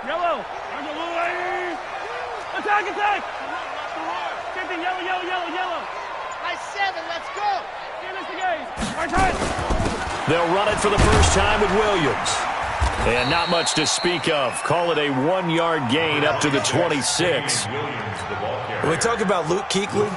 Yellow. Attack, attack. Get the yellow, yellow, yellow, yellow. High 7, let's go. Finish the game. Our time. They'll run it for the first time with Williams. And not much to speak of. Call it a 1-yard gain up to the 26. When we talk about Luke Kuechly,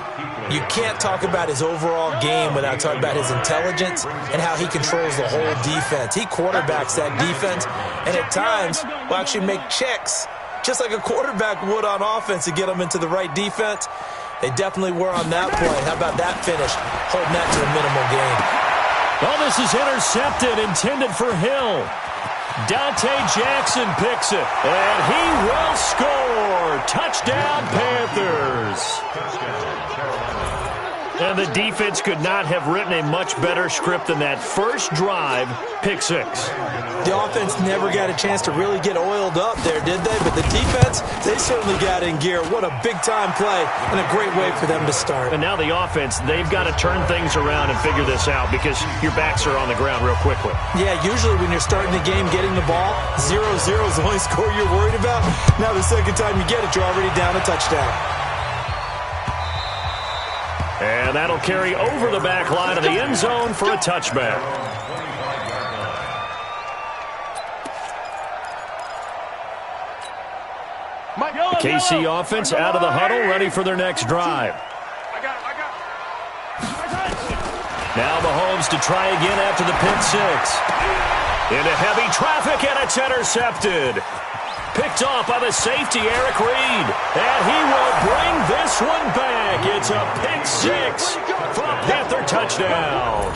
you can't talk about his overall game without talking about his intelligence and how he controls the whole defense. He quarterbacks that defense and at times will actually make checks just like a quarterback would on offense to get them into the right defense. They definitely were on that play. How about that finish? Holding that to a minimal gain. Oh, this is intercepted, intended for Hill. Dante Jackson picks it, and he will score. Touchdown, Panthers. And the defense could not have written a much better script than that first drive, pick 6. The offense never got a chance to really get oiled up there, did they? But the defense, they certainly got in gear. What a big-time play and a great way for them to start. And now the offense, they've got to turn things around and figure this out because your backs are on the ground real quickly. Yeah, usually when you're starting the game, getting the ball, 0-0 is the only score you're worried about. Now the second time you get it, you're already down a touchdown. And that'll carry over the back line of the end zone for a touchback. The KC offense out of the huddle, ready for their next drive. Now Mahomes to try again after the pick 6. Into heavy traffic, and it's intercepted. Picked off by the safety, Eric Reed. And he will bring this one back. It's a pick 6 for a Panther touchdown.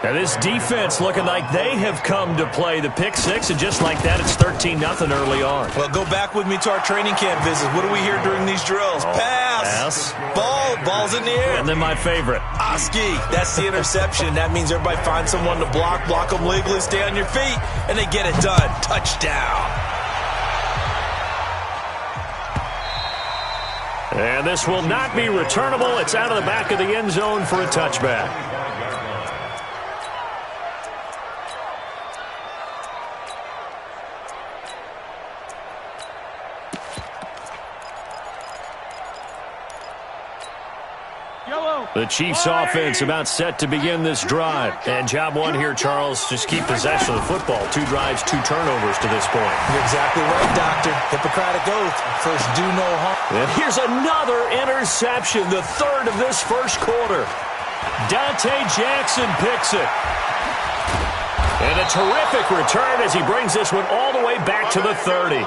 And this defense looking like they have come to play the pick 6, and just like that, it's 13-0 early on. Well, go back with me to our training camp visits. What do we hear during these drills? Pass. Ball's in the air. And then my favorite. Oski, that's the interception. That means everybody finds someone to block them legally, stay on your feet, and they get it done. Touchdown. And this will not be returnable. It's out of the back of the end zone for a touchback. The Chiefs offense about set to begin this drive. And job one here, Charles, just keep possession of the football. 2 drives, 2 turnovers to this point. You're exactly right, Doctor. Hippocratic oath. First, do no harm. And here's another interception, the third of this first quarter. Dante Jackson picks it. And a terrific return as he brings this one all the way back to the 30.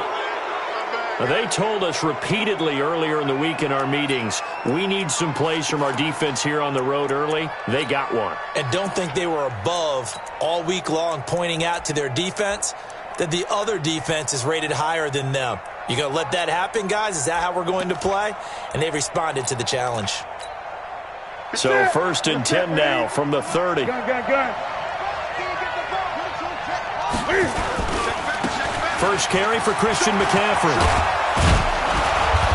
They told us repeatedly earlier in the week in our meetings, we need some plays from our defense here on the road early. They got one. And don't think they were above all week long pointing out to their defense that the other defense is rated higher than them. You going to let that happen, guys? Is that how we're going to play? And they've responded to the challenge. So 1st and 10 now from the 30. First carry for Christian McCaffrey.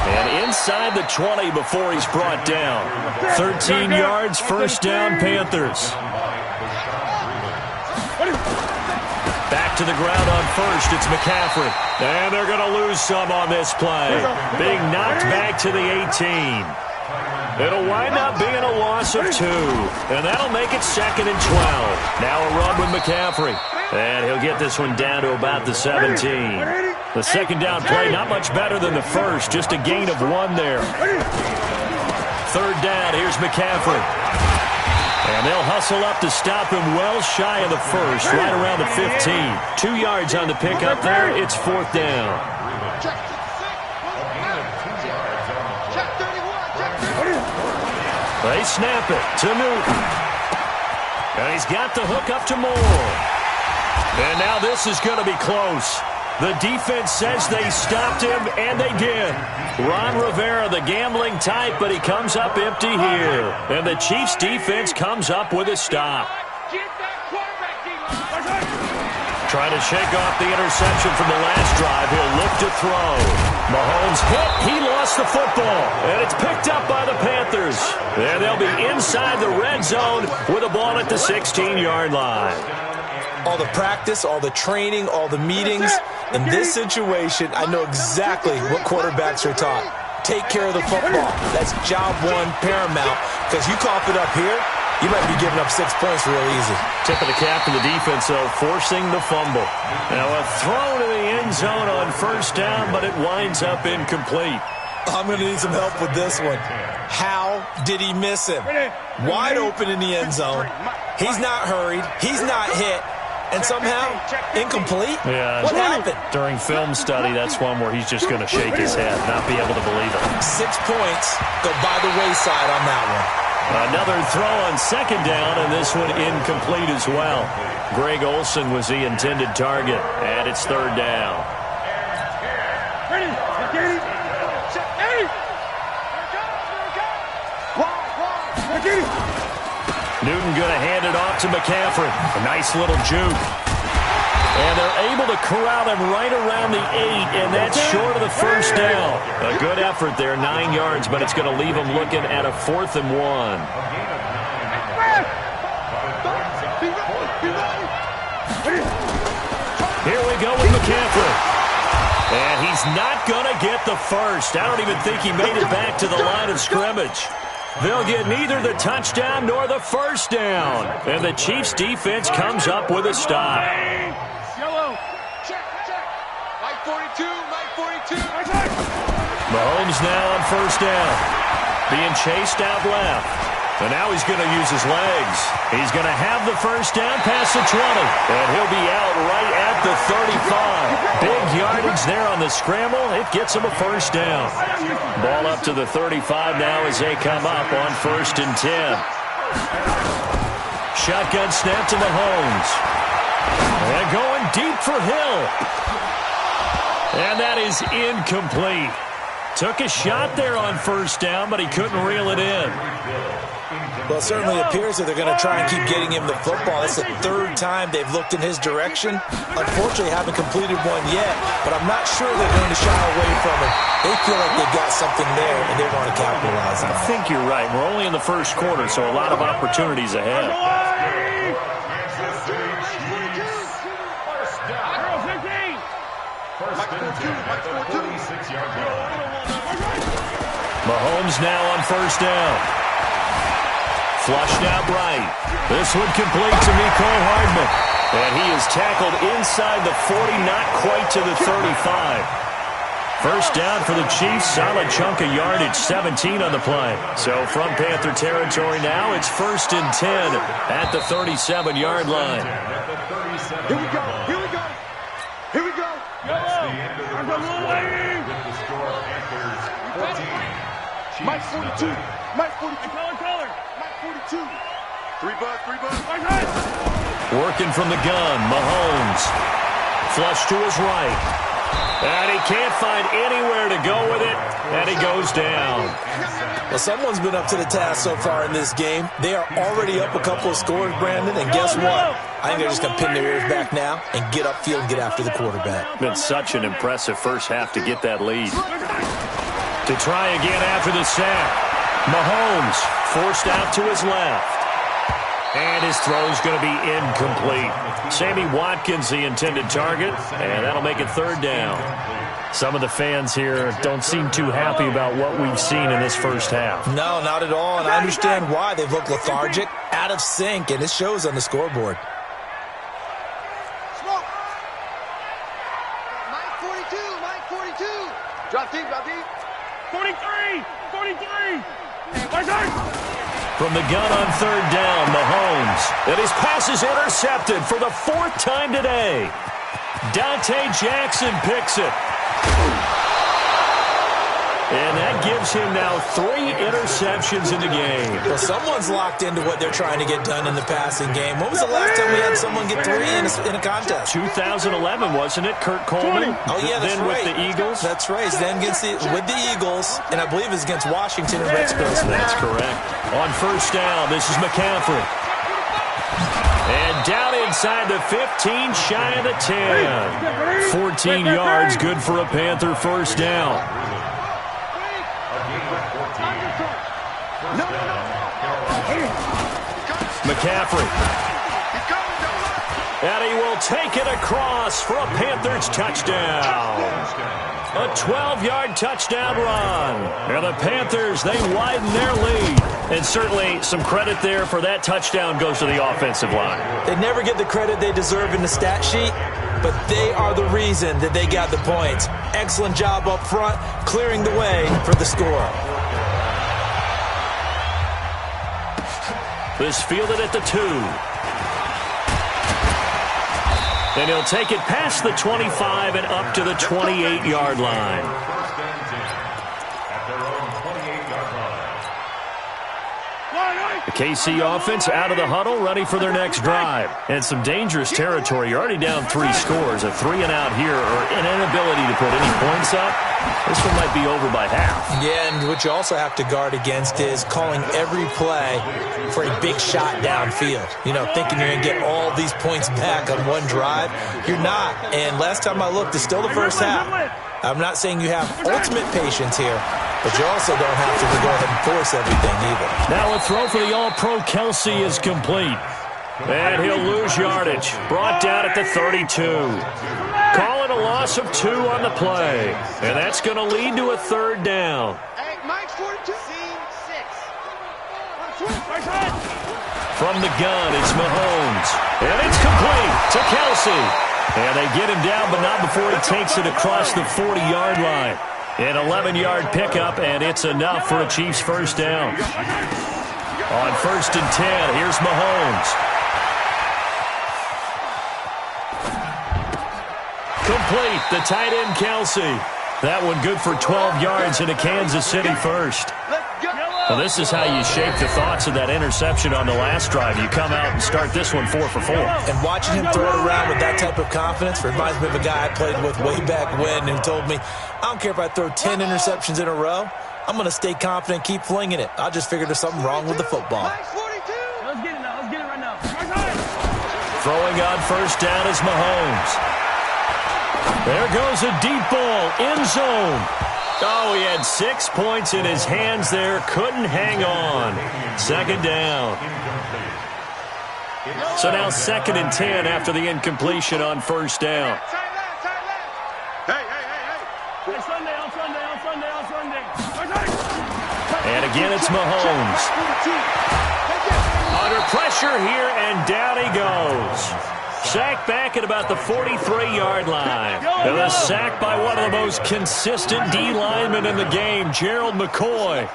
And inside the 20 before he's brought down. 13 yards, first down, Panthers. Back to the ground on first, it's McCaffrey. And they're going to lose some on this play. Being knocked back to the 18. It'll wind up being a loss of 2. And that'll make it 2nd and 12. Now a run with McCaffrey. And he'll get this one down to about the 17. The second down play, not much better than the first. Just a gain of 1 there. Third down, here's McCaffrey. And they'll hustle up to stop him well shy of the first, right around the 15. 2 yards on the pickup there. It's 4th down. They snap it to Newton. And he's got the hook up to Moore. And now this is going to be close. The defense says they stopped him, and they did. Ron Rivera, the gambling type, but he comes up empty here. And the Chiefs' defense comes up with a stop. Trying to shake off the interception from the last drive. He'll look to throw. Mahomes hit. He lost the football. And it's picked up by the Panthers. And they'll be inside the red zone with a ball at the 16-yard line. all the practice, all the training, all the meetings. In this situation, I know exactly what quarterbacks are taught. Take care of the football. That's job one, paramount, because you cough it up here, you might be giving up 6 points real easy. Tip of the cap to the defense, though, forcing the fumble. Now a throw to the end zone on first down, but it winds up incomplete. I'm going to need some help with this one. How did he miss him? Wide open in the end zone. He's not hurried. He's not hit. And somehow, incomplete? Yeah. What happened? During film study, that's one where he's just going to shake his head, not be able to believe it. 6 points go by the wayside on that one. Another throw on second down, and this one incomplete as well. Greg Olsen was the intended target, and it's third down. Newton going to hand it off to McCaffrey. A nice little juke. And they're able to corral him right around the 8, and that's short of the first down. A good effort there, 9 yards, but it's going to leave him looking at a 4th and 1. Here we go with McCaffrey. And he's not going to get the first. I don't even think he made it back to the line of scrimmage. They'll get neither the touchdown nor the first down. And the Chiefs' defense comes up with a stop. Yellow. Check. Mike 42, Mike 42. Mahomes now on first down. Being chased out left. And now he's going to use his legs. He's going to have the first down past the 20. And he'll be out right at the 35. Big yardage there on the scramble. It gets him a first down. Ball up to the 35 now as they come up on 1st and 10. Shotgun snap to Mahomes. And going deep for Hill. And that is incomplete. Took a shot there on first down, but he couldn't reel it in. Well, it certainly appears that they're going to try and keep getting him the football. It's the 3rd time they've looked in his direction. Unfortunately, haven't completed one yet, but I'm not sure they're going to shy away from it. They feel like they've got something there, and they want to capitalize on it. I think you're right. We're only in the first quarter, so a lot of opportunities ahead. Mahomes now on first down. Flushed out right. This one complete to Mecole Hardman. And he is tackled inside the 40, not quite to the 35. First down for the Chiefs. Solid chunk of yardage, 17 on the play. So from Panther territory now, it's 1st and 10 at the 37-yard line. Here we go. Mike 42. Mike 42. Color. Mike 42. 3 bucks. Working from the gun, Mahomes. Flush to his right. And he can't find anywhere to go with it, and he goes down. Well, someone's been up to the task so far in this game. They are already up a couple of scores, Brandon, and guess what? I think they're just going to pin their ears back now and get upfield and get after the quarterback. Been such an impressive first half to get that lead. To try again after the sack. Mahomes forced out to his left. And his throw's going to be incomplete. Sammy Watkins, the intended target, and that'll make it 3rd down. Some of the fans here don't seem too happy about what we've seen in this first half. No, not at all, and I understand why. They've looked lethargic, out of sync, and it shows on the scoreboard. Smoke. Mike 42. Drop deep. 43. From the gun on 3rd down, Mahomes. And his pass is intercepted for the 4th time today. Dante Jackson picks it. And that gives him now 3 interceptions in the game. Well, someone's locked into what they're trying to get done in the passing game. When was the last time we had someone get 3 in a contest? 2011, wasn't it? Kurt Coleman? Oh, yeah, that's then right. With the Eagles? That's right. Then with the Eagles, and I believe it's against Washington and Rex Grossman. That's correct. On first down, this is McCaffrey. And down inside the 15, shy of the 10. 14 yards, good for a Panther first down. McCaffrey. And he will take it across for a Panthers touchdown. A 12-yard touchdown run. And the Panthers, they widen their lead. And certainly some credit there for that touchdown goes to the offensive line. They never get the credit they deserve in the stat sheet, but they are the reason that they got the points. Excellent job up front, clearing the way for the score. This fielded at the 2. And he'll take it past the 25 and up to the 28-yard line. The KC offense out of the huddle, ready for their next drive. And some dangerous territory. You're already down 3 scores. A 3-and-out here or an inability to put any points up. This one might be over by half. Yeah, and what you also have to guard against is calling every play for a big shot downfield. You know, thinking you're going to get all these points back on one drive. You're not. And last time I looked, it's still the first half. I'm not saying you have ultimate patience here, but you also don't have to go ahead and force everything either. Now a throw for the All-Pro Kelsey is complete. And he'll lose yardage. Brought down at the 32. Call it a loss of 2 on the play. And that's going to lead to a 3rd down. Hey, Mike 42. From the gun, it's Mahomes. And it's complete to Kelsey. And they get him down, but not before he takes it across the 40-yard line. An 11-yard pickup, and it's enough for a Chiefs first down. On 1st and 10, here's Mahomes. Complete, the tight end Kelsey. That one good for 12 yards into Kansas City first. Well, this is how you shape the thoughts of that interception on the last drive. You come out and start this one 4 for 4. And watching him throw it around with that type of confidence reminds me of a guy I played with way back when who told me, I don't care if I throw 10 interceptions in a row. I'm going to stay confident and keep flinging it. I just figured there's something wrong with the football. Let's get it now. Let's get it right now. Throwing on 1st down is Mahomes. There goes a deep ball, end zone. Oh, he had 6 points in his hands there. Couldn't hang on. 2nd down. So now 2nd and 10 after the incompletion on 1st down. Hey. On Sunday. And again, it's Mahomes. Under pressure here, and down he goes. Sacked back at about the 43-yard line. And a sack by one of the most consistent D linemen in the game, Gerald McCoy.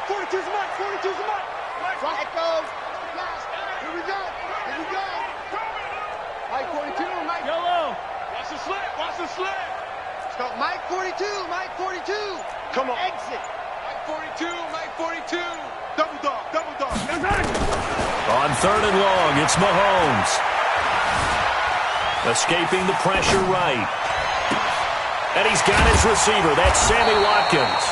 42's Mike. 42's Mike. Right goes. Here we go. Mike 42. Mike. Yellow. Watch the slip. So Mike 42. Come on. Exit. Mike 42. Double dog. On 3rd and long, it's Mahomes. Escaping the pressure right. And he's got his receiver. That's Sammy Watkins.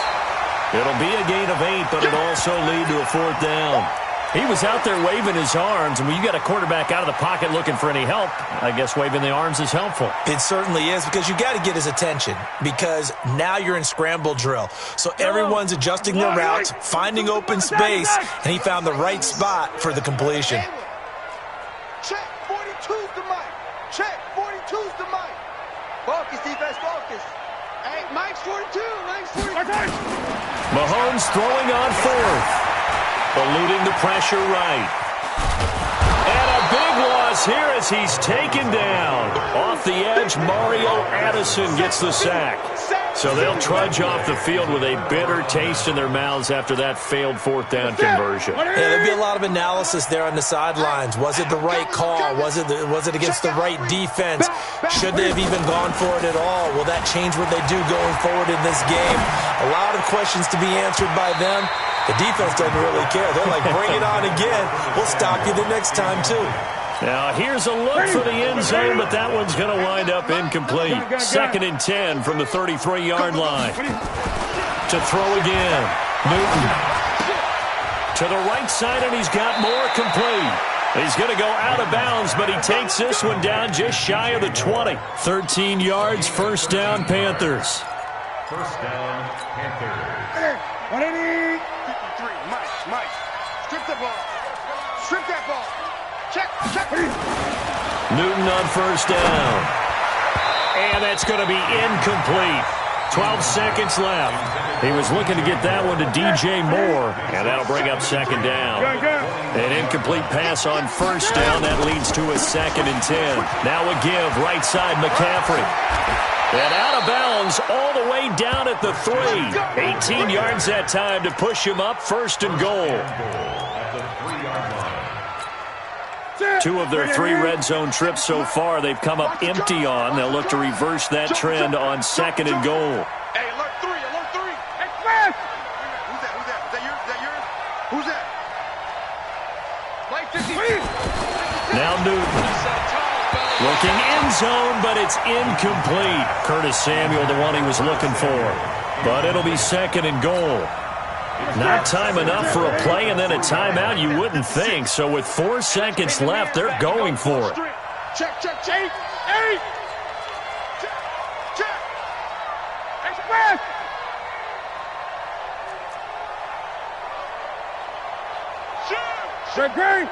It'll be a gain of 8, but it'll also lead to a 4th down. He was out there waving his arms, and when you got a quarterback out of the pocket looking for any help, I guess waving the arms is helpful. It certainly is, because you got to get his attention, because now you're in scramble drill. So everyone's adjusting their routes, finding open space, and he found the right spot for the completion. Check. 42's the Mike. Check. 42's the Mike. Focus, defense, focus. Hey, Mike's 42. Mahomes throwing on 4th. Eluding the pressure right. And a big loss here as he's taken down. Off the edge, Mario Addison gets the sack. So they'll trudge off the field with a bitter taste in their mouths after that failed 4th down conversion. Yeah, there'd be a lot of analysis there on the sidelines. Was it the right call? Was it against the right defense? Should they have even gone for it at all? Will that change what they do going forward in this game? A lot of questions to be answered by them. The defense doesn't really care. They're like, bring it on again. We'll stop you the next time, too. Now, here's a look for the end zone, but that one's going to wind up incomplete. 2nd and 10 from the 33-yard line. To throw again. Newton. To the right side, and he's got more complete. He's going to go out of bounds, but he takes this one down just shy of the 20. 13 yards, 1st down, Panthers. 1st down, Panthers. 180. 53. Mike. Strip the ball. Strip that ball. Newton on first down. And that's going to be incomplete. 12 seconds left. He was looking to get that one to DJ Moore, and that'll bring up second down. An incomplete pass on first down. That leads to a 2nd and 10. Now a give, right side, McCaffrey. And out of bounds all the way down at the 3. 18 yards that time to push him up, 1st and goal. 2 of their 3 red zone trips so far they've come up empty on. They'll look to reverse that trend on 2nd and goal. Hey, alert 3, alert 3. Hey, flash! Who's that? Is that yours? Is that yours? Who's that? Mike 50. Now Newton. Looking end zone, but it's incomplete. Curtis Samuel, the one he was looking for. But it'll be 2nd and goal. Not time enough for a play and then a timeout, you wouldn't think. So with 4 seconds left, they're going for it. Check. 8. Check. Express. Shoot. Great.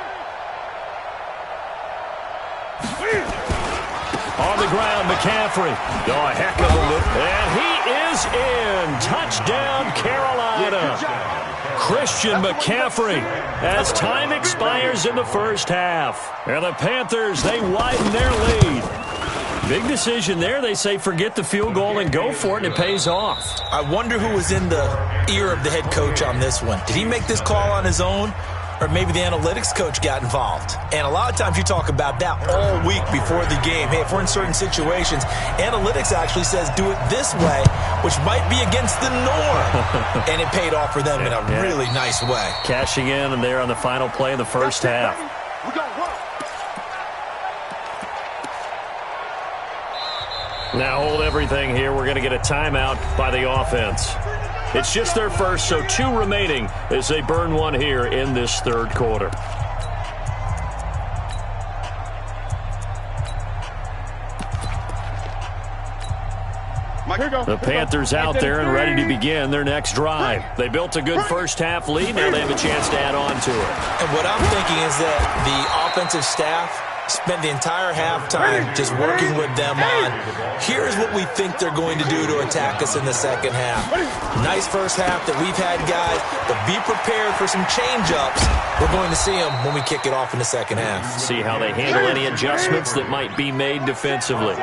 On the ground, McCaffrey. Oh, a heck of a look. And he is in. Touchdown, Carolina. Christian McCaffrey as time expires in the first half. And the Panthers, they widen their lead. Big decision there. They say forget the field goal and go for it, and it pays off. I wonder who was in the ear of the head coach on this one. Did he make this call on his own? Or maybe the analytics coach got involved. And a lot of times you talk about that all week before the game. Hey, if we're in certain situations, analytics actually says do it this way, which might be against the norm. And it paid off for them in a really nice way. Cashing in and there on the final play of the first half. We're going to work. Now hold everything here. We're going to get a timeout by the offense. It's just their first, so 2 remaining as they burn one here in this 3rd quarter. The Panthers out there and ready to begin their next drive. They built a good first-half lead. Now they have a chance to add on to it. And what I'm thinking is that the offensive staff spend the entire halftime just working with them on, here's what we think they're going to do to attack us in the second half. Nice first half that we've had, guys, but be prepared for some change-ups. We're going to see them when we kick it off in the second half. See how they handle any adjustments that might be made defensively.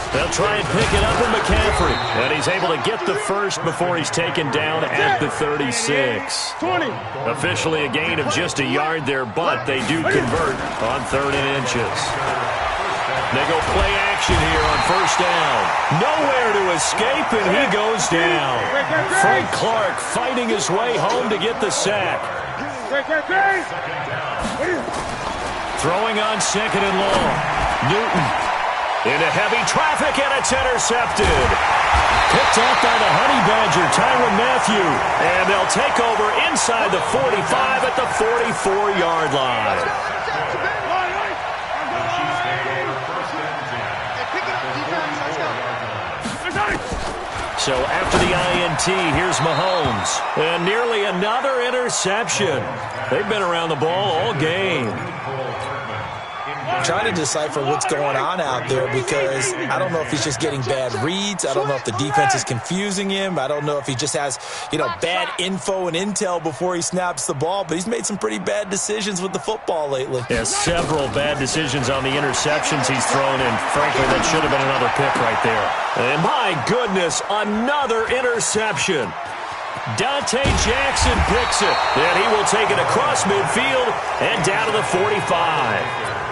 They'll try and pick it up with McCaffrey. And he's able to get the first before he's taken down at the 36. 20. Officially a gain of just a yard there, but they do convert on 3rd and inches. They go play action here on first down. Nowhere to escape, and he goes down. Frank Clark fighting his way home to get the sack. Throwing on 2nd and long. Newton. Into heavy traffic, and it's intercepted. Picked off by the Honey Badger, Tyrann Mathieu. And they'll take over inside the 45 at the 44-yard line. So after the INT, here's Mahomes. And nearly another interception. They've been around the ball all game. Trying to decipher what's going on out there because I don't know if he's just getting bad reads. I don't know if the defense is confusing him. I don't know if he just has, bad info and intel before he snaps the ball. But he's made some pretty bad decisions with the football lately. Yeah, several bad decisions on the interceptions he's thrown, and frankly, that should have been another pick right there. And my goodness, another interception. Dante Jackson picks it, and he will take it across midfield and down to the 45.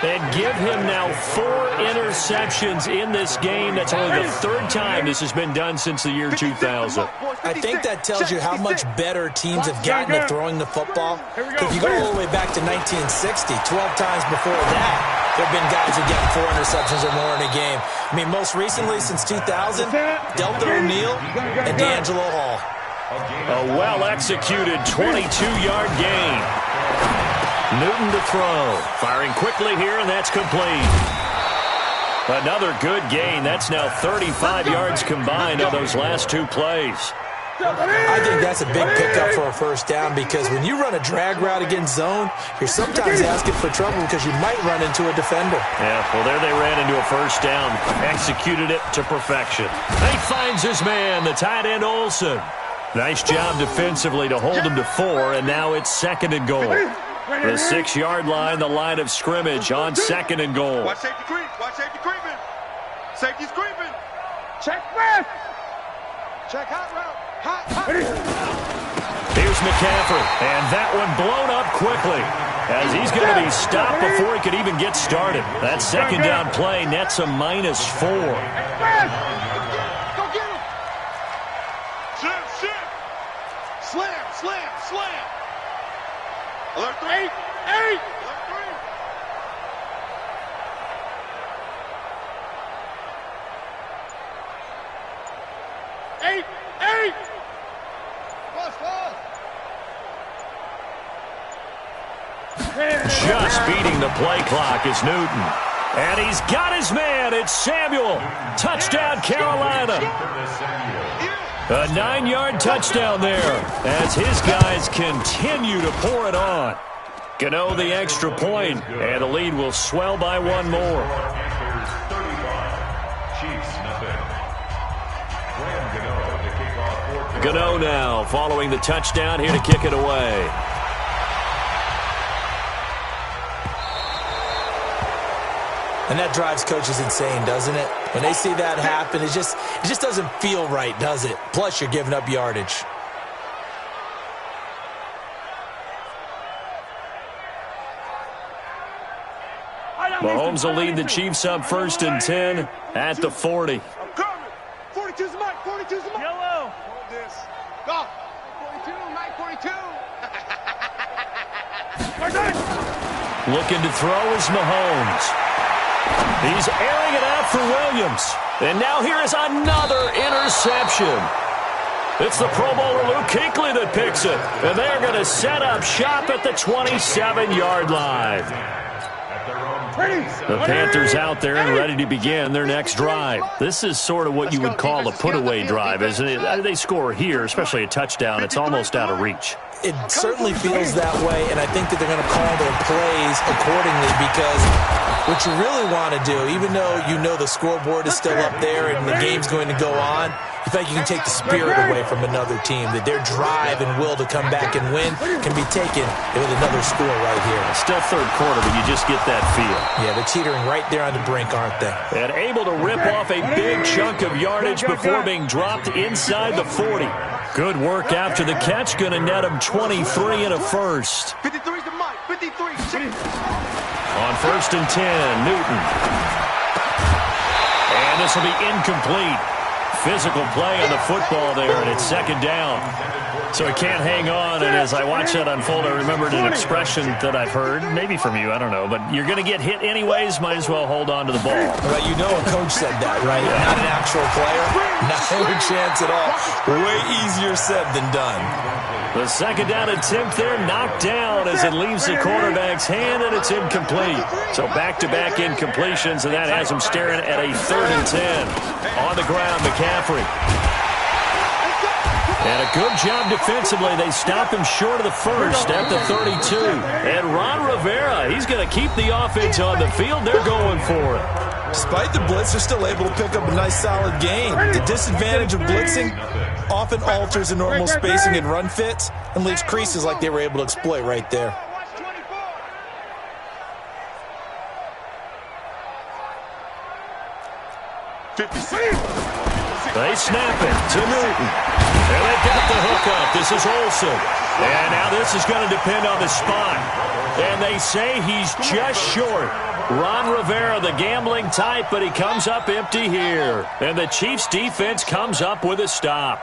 And give him now 4 interceptions in this game. That's only the 3rd time this has been done since the year 2000. I think that tells you how much better teams have gotten at throwing the football. If you go all the way back to 1960, 12 times before that, there have been guys who get 4 interceptions or more in a game. I mean, most recently, since 2000, Delta O'Neal and D'Angelo Hall. A well-executed 22-yard gain. Newton to throw. Firing quickly here, and that's complete. Another good gain. That's now 35 yards combined on those last 2 plays. I think that's a big pickup for a first down because when you run a drag route against zone, you're sometimes asking for trouble because you might run into a defender. Yeah, well, there they ran into a first down. Executed it to perfection. He finds his man, the tight end Olsen. Nice job defensively to hold him to 4, and now it's 2nd and goal. The 6-yard line, the line of scrimmage on 2nd and goal. Watch safety creep. Watch safety creeping. Safety's creeping. Check left. Check hot route. Hot. Here's McCaffrey, and that one blown up quickly as he's going to be stopped before he could even get started. That 2nd down play nets a -4. Go get him. Shit. Slam. Alert 3. 8. Alert 3. 8. Just beating the play clock is Newton. And he's got his man. It's Samuel. Touchdown, Carolina. A 9-yard touchdown there as his guys continue to pour it on. Gano the extra point, and the lead will swell by 1 more. Gano now following the touchdown here to kick it away. And that drives coaches insane, doesn't it? When they see that happen, it just doesn't feel right, does it? Plus, you're giving up yardage. Mahomes will lead the Chiefs up 1st and 10 at the 40. I'm coming. 42's the mic. 42's the mic. Yellow. Hold this. Go. 42, Mike 42. Looking to throw is Mahomes. He's airing it out for Williams. And now here is another interception. It's the Pro Bowler Luke Kuechly that picks it. And they're going to set up shop at the 27-yard line. The Panthers out there and ready to begin their next drive. This is sort of what you would call a put-away drive, isn't it? They score here, especially a touchdown. It's almost out of reach. It certainly feels that way, and I think that they're going to call their plays accordingly because what you really want to do, even though you know the scoreboard is still up there and the game's going to go on, you think you can take the spirit away from another team, that their drive and will to come back and win can be taken with another score right here. Still 3rd quarter, but you just get that feel. Yeah, they're teetering right there on the brink, aren't they? And able to rip off a big chunk of yardage before being dropped inside the 40. Good work after the catch, going to net him 23 and a first. 53's the mic. 53. On 1st and 10, Newton. And this will be incomplete. Physical play on the football there, and it's 2nd down. So it can't hang on, and as I watch that unfold, I remembered an expression that I've heard, maybe from you, I don't know, but you're going to get hit anyways, might as well hold on to the ball. Well, you know a coach said that, right? Yeah. Not an actual player. Not a chance at all. Way easier said than done. The 2nd down attempt there knocked down as it leaves the quarterback's hand, and it's incomplete. So back-to-back incompletions, and that has him staring at a 3rd and 10. On the ground, McCaffrey. And a good job defensively. They stop him short of the first at the 32. And Ron Rivera, he's going to keep the offense on the field. They're going for it. Despite the blitz, they're still able to pick up a nice, solid gain. The disadvantage of blitzing often alters the normal spacing and run fits and leaves creases like they were able to exploit right there. They snap it to Newton. And they got the hook up. This is Olsen. And now this is going to depend on the spot. And they say he's just short. Ron Rivera, the gambling type, but he comes up empty here. And the Chiefs' defense comes up with a stop.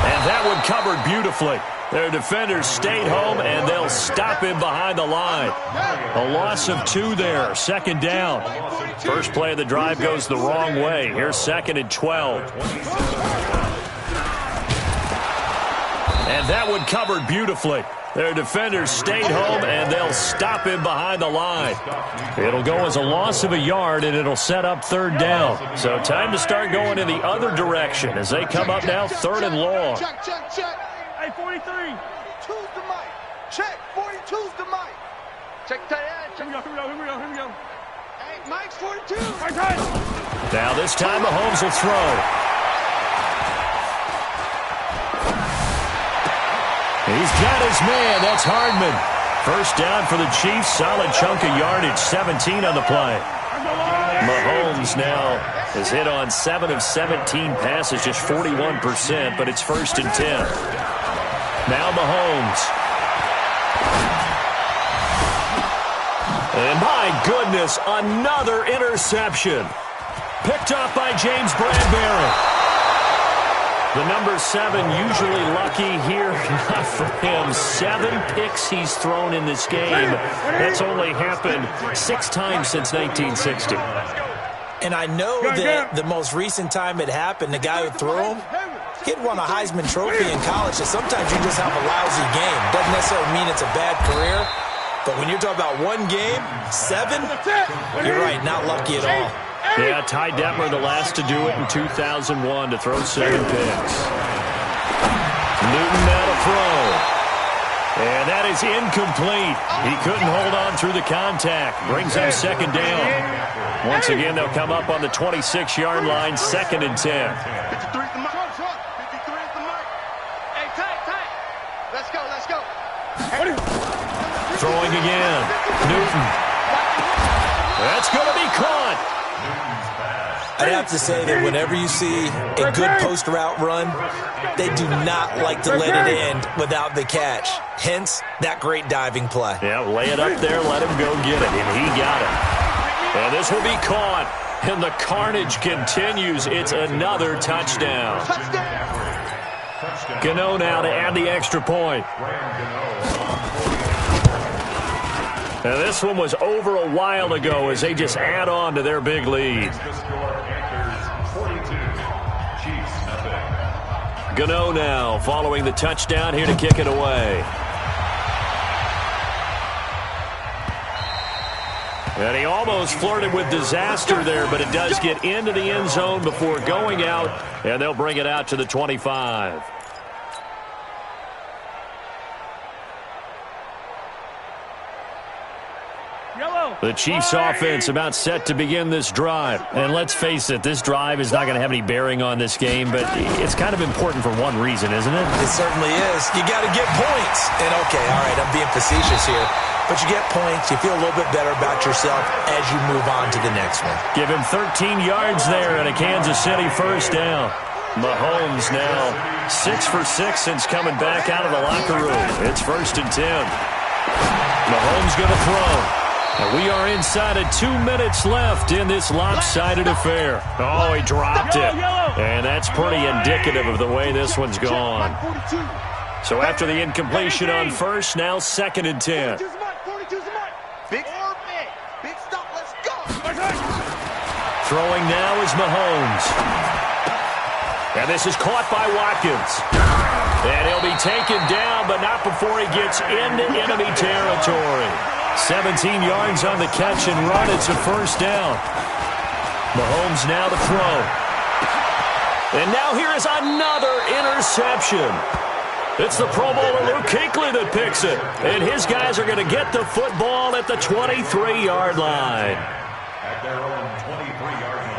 And that one covered beautifully. Their defenders stayed home, and they'll stop him behind the line. A loss of 2 there, 2nd down. First play of the drive goes the wrong way. Here's 2nd and 12. And that one covered beautifully. Their defenders stayed home, and they'll stop him behind the line. It'll go as a loss of a yard, and it'll set up third down. So time to start going in the other direction as they come up now third and long. Check. Hey, 43. 2's the mic. Check. 42's the mic. Check tight end. Here we go. Hey, Mike's 42. Right time. Now this time Mahomes will throw. He's got his man. That's Hardman. First down for the Chiefs. Solid chunk of yardage. 17 on the play. Mahomes now has hit on 7 of 17 passes, just 41%, but it's 1st and 10. Now Mahomes. And my goodness, another interception. Picked off by James Bradbury. The number 7 usually lucky here. Not for him. 7 picks he's thrown in this game. That's only happened 6 times since 1960. And I know that the most recent time it happened, the guy who threw him, he had won a Heisman Trophy in college. So sometimes you just have a lousy game. Doesn't necessarily mean it's a bad career. But when you're talking about one game, 7, you're right, not lucky at all. Yeah, Ty Detmer, the last to do it in 2001, to throw 7 picks. Newton now to throw. And that is incomplete. He couldn't hold on through the contact. Brings up 2nd down. Once again, they'll come up on the 26-yard line, 2nd and 10. 53's the mic. 53's the mic. Hey, tight. Let's go. Throwing again. Newton. That's going to be caught. I'd have to say that whenever you see a good post route run, they do not like to let it end without the catch. Hence, that great diving play. Yeah, lay it up there, let him go get it, and he got it. And this will be caught, and the carnage continues. It's another touchdown. Gano now to add the extra point. Now this one was over a while ago as they just add on to their big lead. Gano now following the touchdown here to kick it away. And he almost flirted with disaster there, but it does get into the end zone before going out, and they'll bring it out to the 25. The Chiefs offense about set to begin this drive. And let's face it, this drive is not going to have any bearing on this game, but it's kind of important for one reason, isn't it? It certainly is. You got to get points. And okay, all right, I'm being facetious here. But you get points, you feel a little bit better about yourself as you move on to the next one. Give him 13 yards there and a Kansas City first down. Mahomes now 6 for 6 since coming back out of the locker room. It's 1st and 10. Mahomes going to throw. And we are inside of 2 minutes left in this lopsided affair. Oh, he dropped it. And that's pretty indicative of the way this one's gone. So after the incompletion on first, now 2nd and 10. Big stop, let's go. Throwing now is Mahomes. And this is caught by Watkins. And he'll be taken down, but not before he gets into enemy territory. 17 yards on the catch and run. It's a first down. Mahomes now to throw. And now here is another interception. It's the Pro Bowler Luke Kuechly that picks it. And his guys are going to get the football at the 23-yard line. At their own 23-yard line.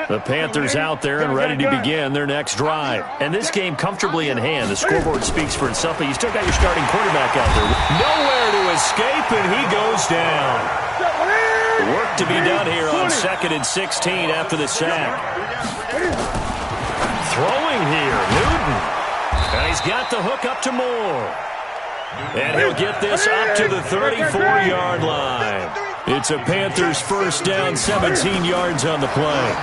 The Panthers out there and ready to begin their next drive. And this game comfortably in hand. The scoreboard speaks for itself, but you still got your starting quarterback out there. Nowhere to escape, and he goes down. Work to be done here on 2nd and 16 after the sack. Throwing here, Newton. And he's got the hook up to Moore. And he'll get this up to the 34-yard line. It's a Panthers first down, 17 yards on the play.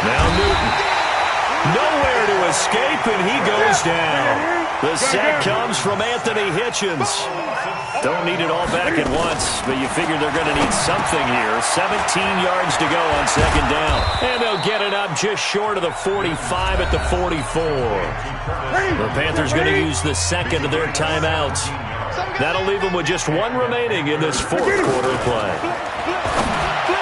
Now Newton. Nowhere to escape, and he goes down. The sack comes from Anthony Hitchens. Don't need it all back at once, but you figure they're going to need something here. 17 yards to go on second down. And they'll get it up just short of the 45 at the 44. The Panthers going to use the second of their timeouts. That'll leave them with just one remaining in this fourth quarter play.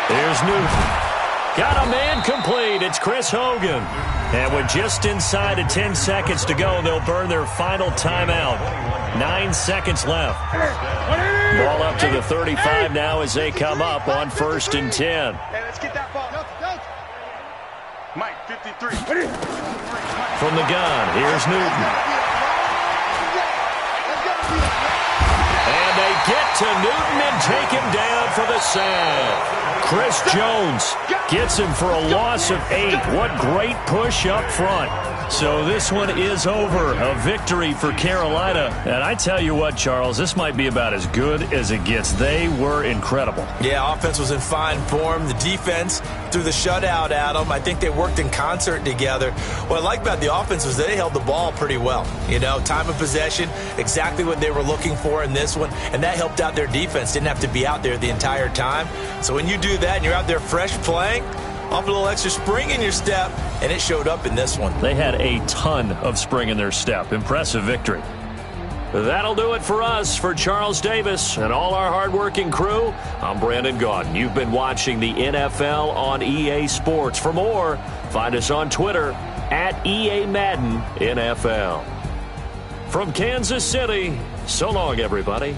Here's Newton. Got a man complete. It's Chris Hogan. And with just inside of 10 seconds to go, they'll burn their final timeout. 9 seconds left. Ball up to the 35 now as they come up on 1st and 10. Hey, let's get that ball. Mike, 53. From the gun, here's Newton. And they get to Newton and take him down for the sack. Chris Jones gets him for a loss of 8. What great push up front. So this one is over. A victory for Carolina. And I tell you what, Charles, this might be about as good as it gets. They were incredible. Yeah, offense was in fine form. The defense threw the shutout at them. I think they worked in concert together. What I like about the offense was they held the ball pretty well. You know, time of possession, exactly what they were looking for in this one. And that helped out their defense. Didn't have to be out there the entire time. So when you do that and you're out there fresh playing, off a little extra spring in your step, and it showed up in this one. They had a ton of spring in their step. Impressive victory. That'll do it for us. For Charles Davis and all our hardworking crew, I'm Brandon Gaudin. You've been watching the NFL on EA Sports. For more, find us on Twitter at EA Madden NFL. From Kansas City, so long, everybody.